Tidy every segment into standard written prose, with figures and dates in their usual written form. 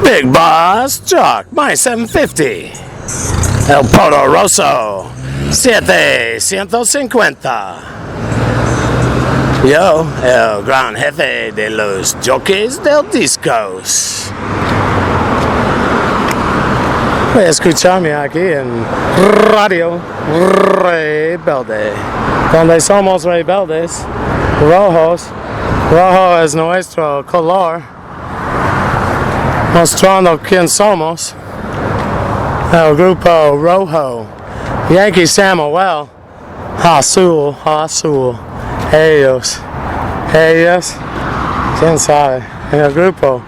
Big Boss Jock, my 750. El Poderoso, 750. Yo, el gran jefe de los jockeys del discos. Voy a escucharme aquí en Radio Rebelde, donde somos rebeldes, rojos. Rojo es nuestro color, mostrando quién somos. El grupo rojo, Yankee Samuel, azul, azul. Ellos, quién sabe. El grupo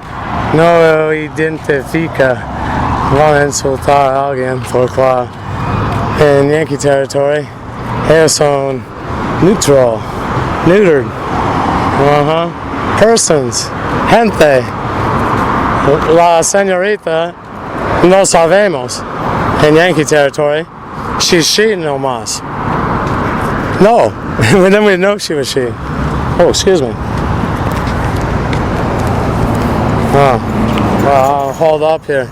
no identifica. Van a insultar a alguien por cual en Yankee Territory ellos son neutered. Persons, gente. La señorita no sabemos en Yankee Territory. She's she no más. No, then we know she was she. Oh, excuse me. Oh, well, I'll hold up here.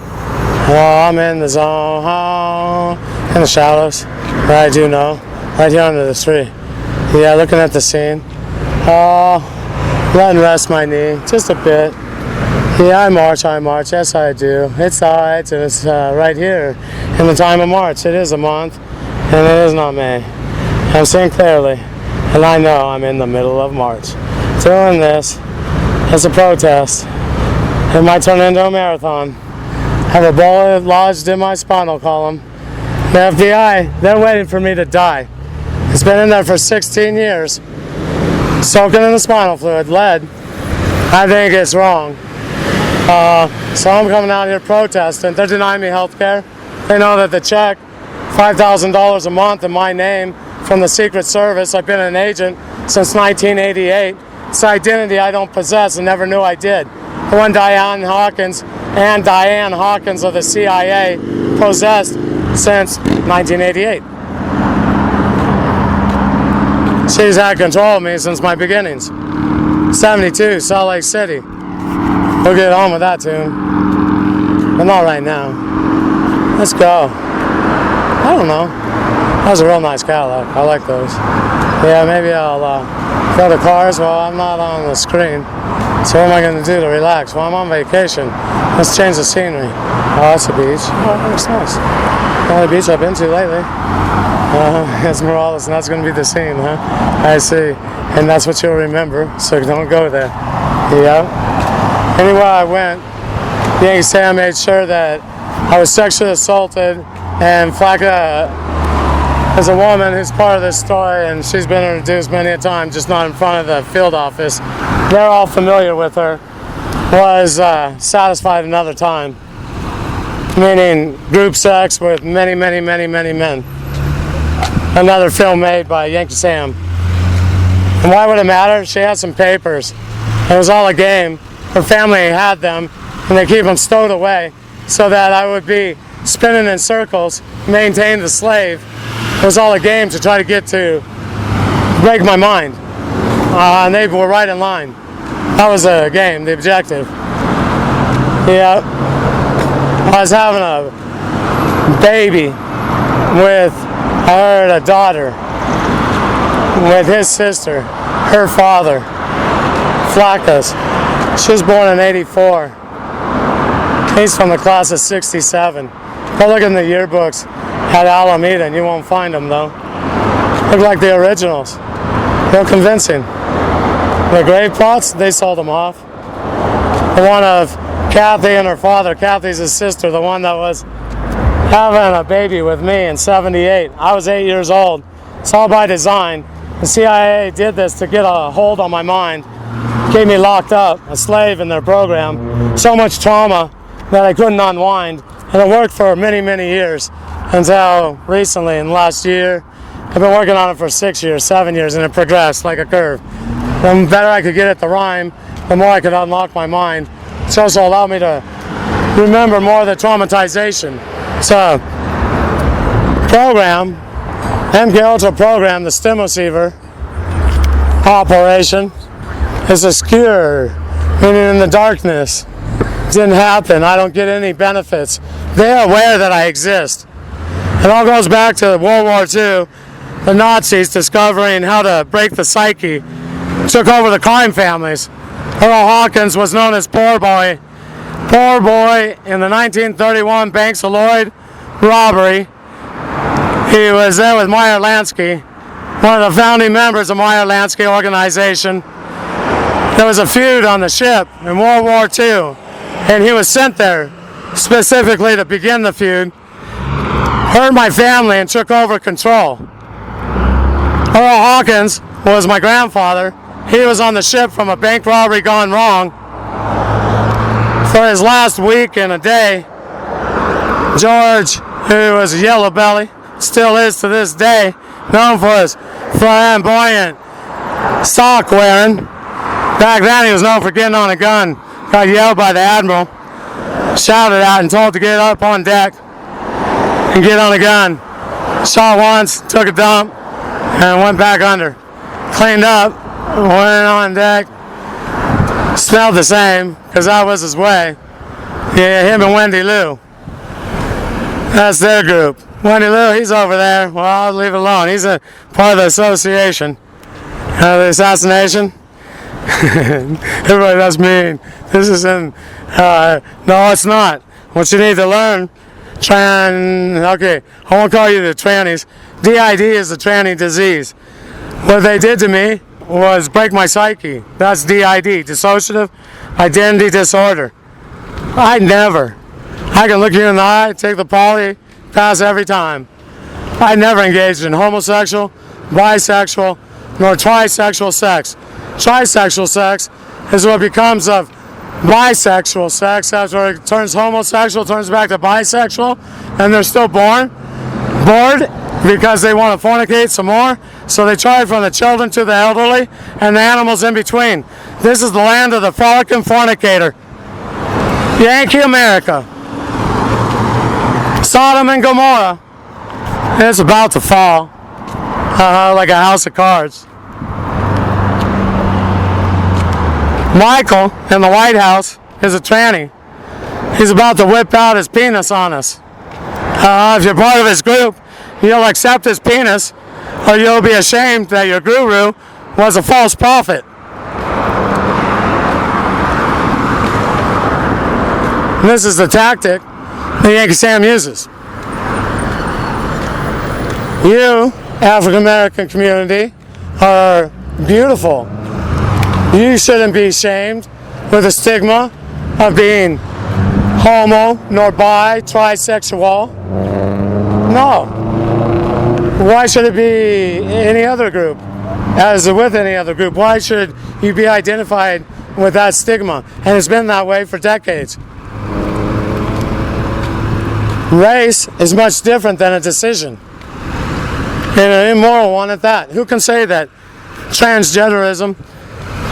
Oh, I'm in the zone, oh, in the shadows. I do know, right here under the tree. Yeah, looking at the scene. Oh, letting rest my knee just a bit. Yeah, I march, yes I do. It's alright, and it's right here in the time of March. It is a month, and it is not May. I'm seeing clearly, and I know I'm in the middle of March. Doing this as a protest. It might turn into a marathon. I have a bullet lodged in my spinal column. The F.B.I, they're waiting for me to die. It's been in there for 16 years. Soaking in the spinal fluid, lead. I think it's wrong. So I'm coming out here protesting. They're denying me health care. They know that the check, $5,000 a month in my name from the Secret Service. I've been an agent since 1988. It's an identity I don't possess and never knew I did. The one Diane Hawkins of the CIA possessed since 1988. She's had control of me since my beginnings. 72, Salt Lake City. We'll get on with that tune. But not right now. Let's go. I don't know. That was a real nice Cadillac. I like those. Yeah, maybe I'll go to cars while I'm not on the screen. So what am I going to do to relax? Well, I'm on vacation. Let's change the scenery. Oh, that's a beach. Oh, that looks nice. The only beach I've been to lately. It's Morales, and that's going to be the scene, huh? I see. And that's what you'll remember, so don't go there. Yeah. Anywhere I went, Yankee Sam made sure that I was sexually assaulted, and Flacca is a woman who's part of this story, and she's been introduced many a time, just not in front of the field office. They're all familiar with her. Was satisfied another time, meaning group sex with many men. Another film made by Yankee Sam. And why would it matter? She had some papers. It was all a game. Her family had them, and they keep them stowed away so that I would be spinning in circles, maintain the slave. It was all a game to try to get to break my mind. And they were right in line. That was a game, the objective. Yeah. I was having a baby with, I heard, a daughter with his sister, her father, Flacca's. She was born in '84. He's from the class of '67. Go look in the yearbooks at Alameda and you won't find them though. Look like the originals. Real convincing. The grave plots, they sold them off. The one of Kathy and her father, Kathy's his sister, the one that was having a baby with me in '78. I was 8 years old. It's all by design. The CIA did this to get a hold on my mind. Keep me locked up, a slave in their program. So much trauma that I couldn't unwind. And it worked for many years until recently, in the last year. I've been working on it for 6 years, 7 years, and it progressed like a curve. The better I could get at the rhyme, the more I could unlock my mind. It also allowed me to remember more of the traumatization. So, program, MK Ultra program, the stim receiver operation is obscure, meaning in the darkness. didn't happen. I don't get any benefits. They're aware that I exist. It all goes back to World War II. The Nazis discovering how to break the psyche took over the crime families. Earl Hawkins was known as Poor Boy. Poor Boy in the 1931 Banks of Lloyd robbery. He was there with Meyer Lansky, one of the founding members of Meyer Lansky organization. There was a feud on the ship in World War II, and he was sent there specifically to begin the feud, hurt my family, and took over control. Earl Hawkins was my grandfather. He was on the ship from a bank robbery gone wrong. For his last week and a day, George, who was a yellow belly, still is to this day, known for his flamboyant sock wearing. Back then he was known for getting on a gun, got yelled by the admiral, shouted at and told to get up on deck and get on a gun. Shot once, took a dump, and went back under. Cleaned up, went on deck, smelled the same, because that was his way. Yeah, him and Wendy Lou. That's their group. Wendy Lou, he's over there. Well, I'll leave it alone. He's a part of the association. The assassination. Everybody, that's mean. This isn't. No, it's not. What you need to learn. Okay, I won't call you the trannies. DID is the tranny disease. What they did to me was break my psyche. That's DID, dissociative identity disorder. I can look you in the eye, take the poly, pass every time. I never engaged in homosexual, bisexual, nor trisexual sex. Trisexual sex is what becomes of bisexual sex after it turns homosexual, turns back to bisexual, and they're still bored because they want to fornicate some more. So they try it from the children to the elderly and the animals in between. This is the land of the frolicking fornicator. Yankee America. Sodom and Gomorrah. It's about to fall. Like a house of cards. Michael in the White House is a tranny. He's about to whip out his penis on us. If you're part of his group, you'll accept his penis, or you'll be ashamed that your guru was a false prophet. And this is the tactic that Yankee Sam uses. You, African American community, are beautiful. You shouldn't be ashamed with the stigma of being homo, nor bi, trisexual. No. Why should it be any other group? As with any other group, why should you be identified with that stigma? And it's been that way for decades. Race is much different than a decision. And an immoral one at that. Who can say that transgenderism,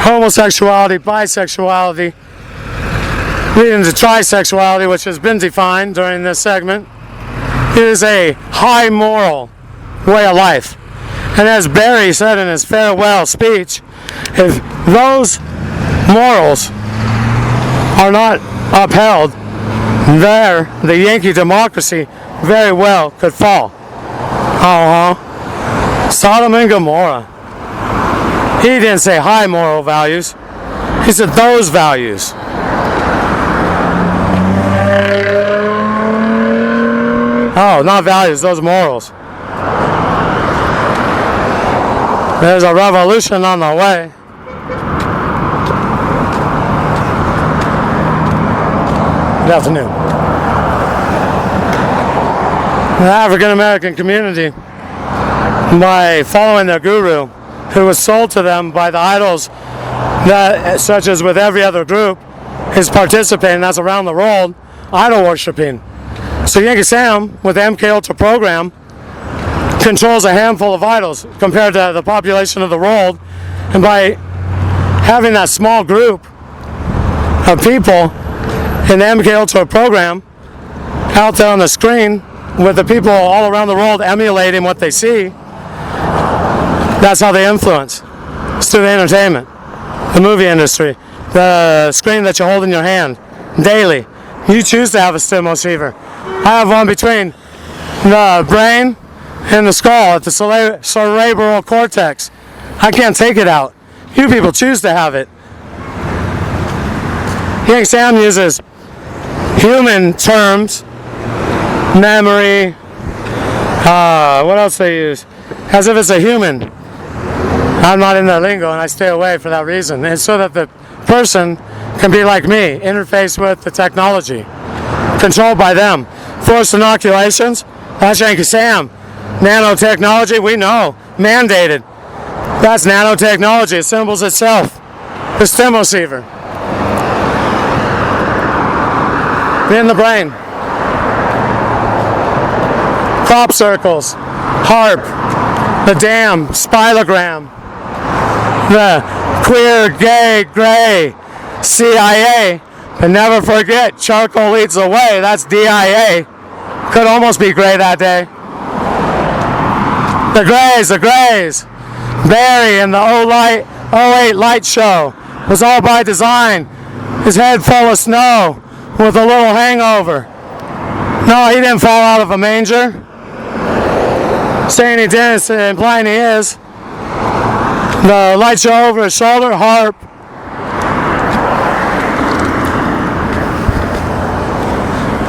homosexuality, bisexuality, leading to trisexuality, which has been defined during this segment, is a high moral way of life? And as Barry said in his farewell speech, if those morals are not upheld, there the Yankee democracy very well could fall. Sodom and Gomorrah. He didn't say high moral values. He said those values. Oh, not values, those morals. There's a revolution on the way. Good afternoon. The African American community, by following their guru, who was sold to them by the idols that, such as with every other group, is participating, that's around the world, idol worshiping. So Yankee Sam, with the MK Ultra program, controls a handful of idols compared to the population of the world, and by having that small group of people in the MK Ultra program out there on the screen with the people all around the world emulating what they see, that's how they influence. It's through the entertainment, the movie industry, the screen that you hold in your hand. daily. You choose to have a stimulus-receiver. I have one between the brain and the skull at the cerebral cortex. I can't take it out. You people choose to have it. Yank Sam uses human terms, memory, what else they use? As if it's a human. I'm not in the lingo and I stay away for that reason. And so that the person can be like me, interface with the technology, controlled by them. Forced inoculations, that's Yankee Sam. Nanotechnology, we know, mandated. That's nanotechnology, it assembles itself. The stem receiver. In the brain. Crop circles, HARP, the DAM, spilogram, the queer, gay, gray, CIA, but never forget, charcoal leads the way, that's DIA. Could almost be gray that day. The Grays. Barry in the 08 light show was all by design. His head full of snow with a little hangover. No, he didn't fall out of a manger. Saying he didn't, implying he is. The light show over his shoulder, HARP.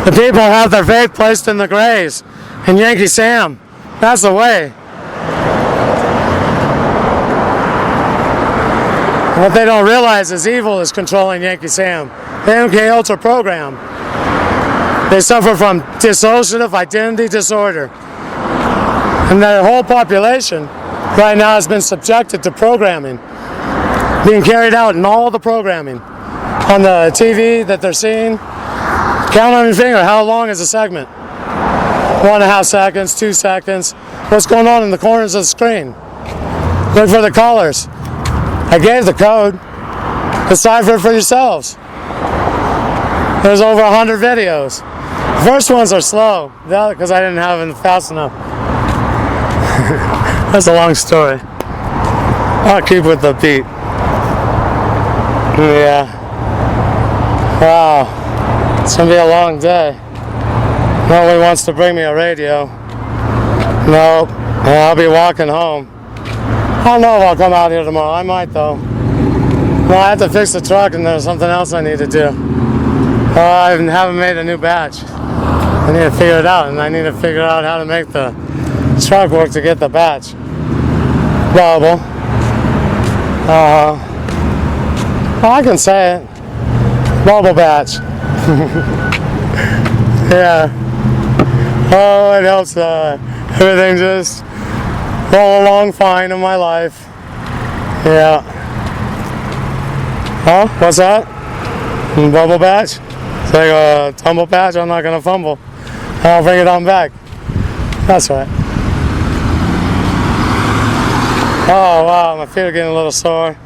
The people have their faith placed in the Grays and Yankee Sam. That's the way. What they don't realize is evil is controlling Yankee Sam. The MK Ultra program. They suffer from dissociative identity disorder. And their whole population right now has been subjected to programming. Being carried out in all the programming. On the TV that they're seeing. Count on your finger, how long is a segment? 1.5 seconds, 2 seconds. What's going on in the corners of the screen? Look for the colors. I gave the code. Decipher it for yourselves. There's over 100 videos. The first ones are slow, because I didn't have them fast enough. That's a long story. I'll keep with the beat. Yeah. Wow. It's going to be a long day. Nobody wants to bring me a radio. Nope. I'll be walking home. I don't know if I'll come out here tomorrow. I might though. No, I have to fix the truck and there's something else I need to do. I haven't made a new batch. I need to figure it out, and I need to figure out how to make the truck work to get the batch. Bubble. Well, I can say it. Bubble batch. Yeah. Oh, it helps everything just roll along fine in my life. Yeah. Huh? What's that? Bubble batch? It's like a tumble patch. I'm not gonna fumble. I'll bring it on back. That's right. Oh wow, my feet are getting a little sore.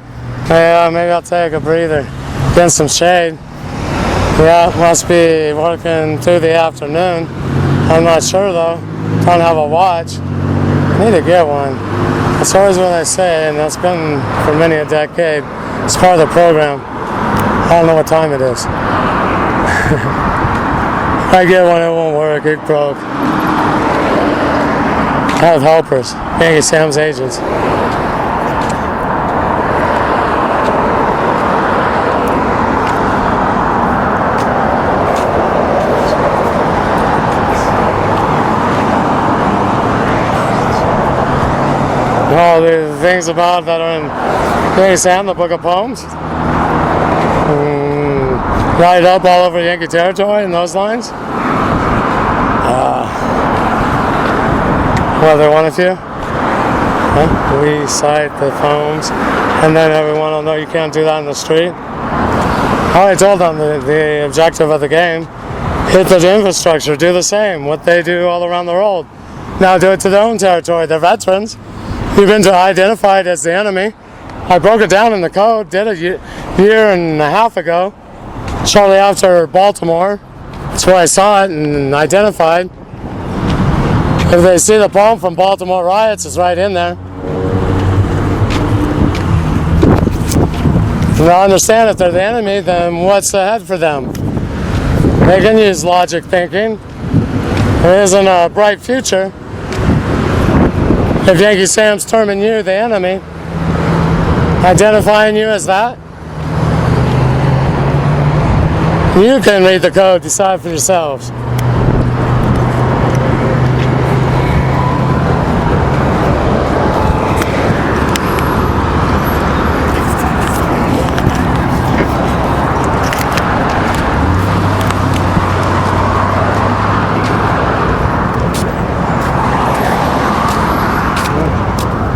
Yeah, maybe I'll take a breather. Get some shade. Yeah, must be working through the afternoon. I'm not sure though. Don't have a watch. I need to get one. That's always what I say, and that's been for many a decade. It's part of the program. I don't know what time it is. If I get one, it won't work. It broke. I have helpers. Yankee Sam's agents. All the things about that are in Yankee Sam, the Book of Poems. Light up all over Yankee territory in those lines. Well, they want a few. Huh? We cite the poems, and then everyone will know you can't do that in the street. I already told them the objective of the game: hit the infrastructure, do the same, what they do all around the world. Now do it to their own territory. They're veterans. You've been identified as the enemy. I broke it down in the code, did it a year and a half ago, shortly after Baltimore. That's where I saw it and identified. If they see the poem from Baltimore riots, it's right in there. And I understand if they're the enemy, then what's ahead for them? They can use logic thinking. There isn't a bright future if Yankee Sam's terming you the enemy, identifying you as that. You can read the code, decide for yourselves.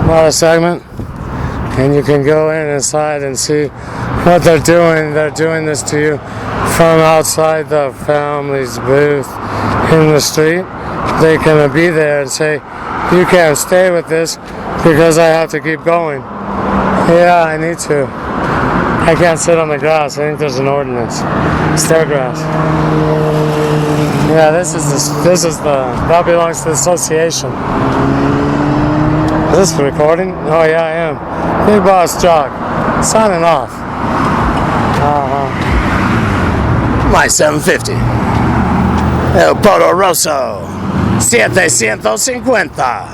Another segment, and you can go in inside and see what they're doing. They're doing this to you from outside the family's booth in the street. They can be there and say, you can't stay with this because I have to keep going. Yeah, I need to. I can't sit on the grass. I think there's an ordinance. Stair grass. Yeah, this is that belongs to the association. Is this recording? Oh yeah, I am. Big Boss Jock. Signing off. My 750. El Poderoso. 750.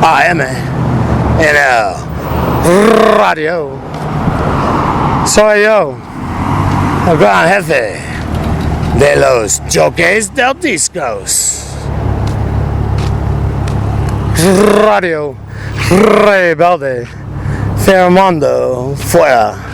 AM. En el radio. Soy yo. El gran jefe de los Joques del Discos. Radio Rebelde Fermando fuera.